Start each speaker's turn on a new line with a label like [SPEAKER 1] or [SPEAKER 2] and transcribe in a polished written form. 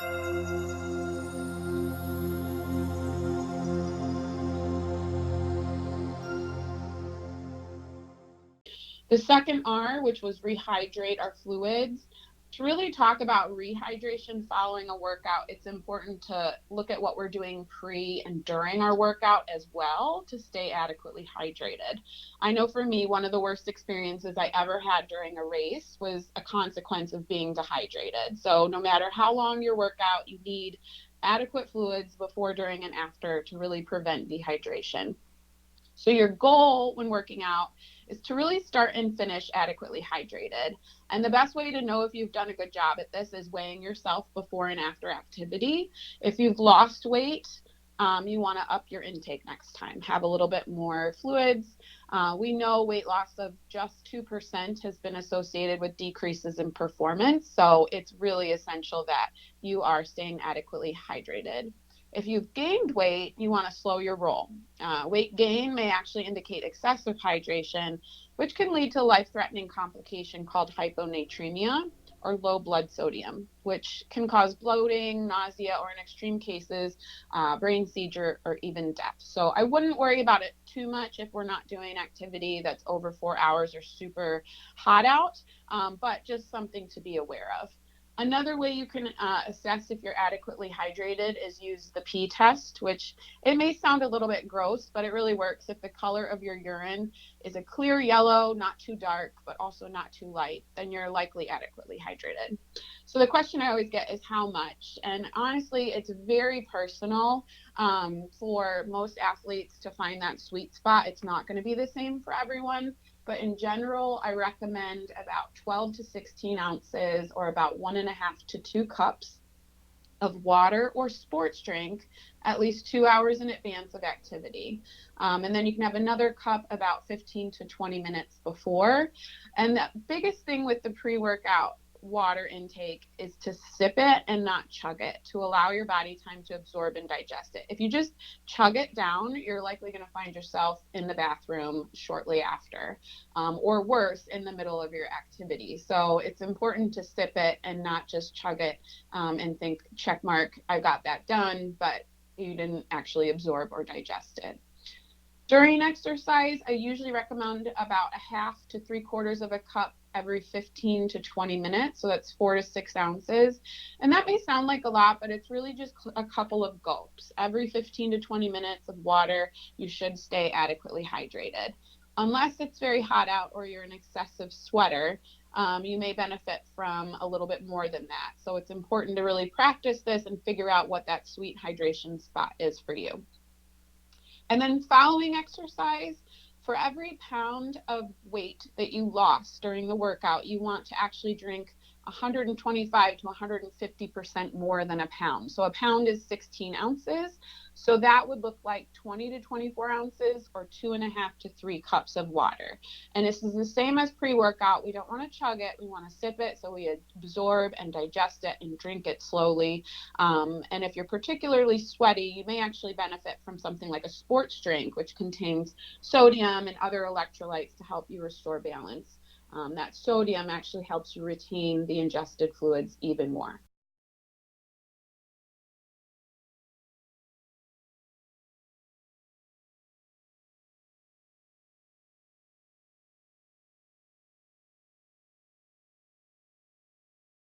[SPEAKER 1] The second R, which was rehydrate our fluids. To really talk about rehydration following a workout, it's important to look at what we're doing pre and during our workout as well to stay adequately hydrated. I know for me, one of the worst experiences I ever had during a race was a consequence of being dehydrated. So no matter how long your workout, you need adequate fluids before, during, and after to really prevent dehydration. So your goal when working out is to really start and finish adequately hydrated. And the best way to know if you've done a good job at this is weighing yourself before and after activity. If you've lost weight, you want to up your intake next time. Have a little bit more fluids. We know weight loss of just 2% has been associated with decreases in performance. So it's really essential that you are staying adequately hydrated. If you've gained weight, you want to slow your roll. Weight gain may actually indicate excessive hydration, which can lead to a life-threatening complication called hyponatremia or low blood sodium, which can cause bloating, nausea, or in extreme cases, brain seizure or even death. So I wouldn't worry about it too much if we're not doing activity that's over 4 hours or super hot out, but just something to be aware of. Another way you can assess if you're adequately hydrated is use the pee test, which it may sound a little bit gross, but it really works. If the color of your urine is a clear yellow, not too dark, but also not too light, then you're likely adequately hydrated. So the question I always get is how much? And honestly, it's very personal for most athletes to find that sweet spot. It's not going to be the same for everyone. But in general, I recommend about 12 to 16 ounces or about 1.5 to 2 cups of water or sports drink at least 2 hours in advance of activity. And then you can have another cup about 15 to 20 minutes before. And the biggest thing with the pre-workout water intake is to sip it and not chug it, to allow your body time to absorb and digest it. If you just chug it down, you're likely going to find yourself in the bathroom shortly after, or worse, in the middle of your activity. So it's important to sip it and not just chug it and think, check mark, I got that done, but you didn't actually absorb or digest it. During exercise, I usually recommend about 1/2 to 3/4 of a cup every 15 to 20 minutes. So that's 4 to 6 ounces. And that may sound like a lot, but it's really just a couple of gulps. Every 15 to 20 minutes of water, you should stay adequately hydrated. Unless it's very hot out or you're an excessive sweater, you may benefit from a little bit more than that. So it's important to really practice this and figure out what that sweet hydration spot is for you. And then following exercise, for every pound of weight that you lost during the workout, you want to actually drink 125 to 150% more than a pound. So a pound is 16 ounces. So that would look like 20 to 24 ounces or 2.5 to 3 cups of water. And this is the same as pre-workout. We don't want to chug it. We want to sip it so we absorb and digest it and drink it slowly. And if you're particularly sweaty, you may actually benefit from something like a sports drink, which contains sodium and other electrolytes to help you restore balance. That sodium actually helps you retain the ingested fluids even more.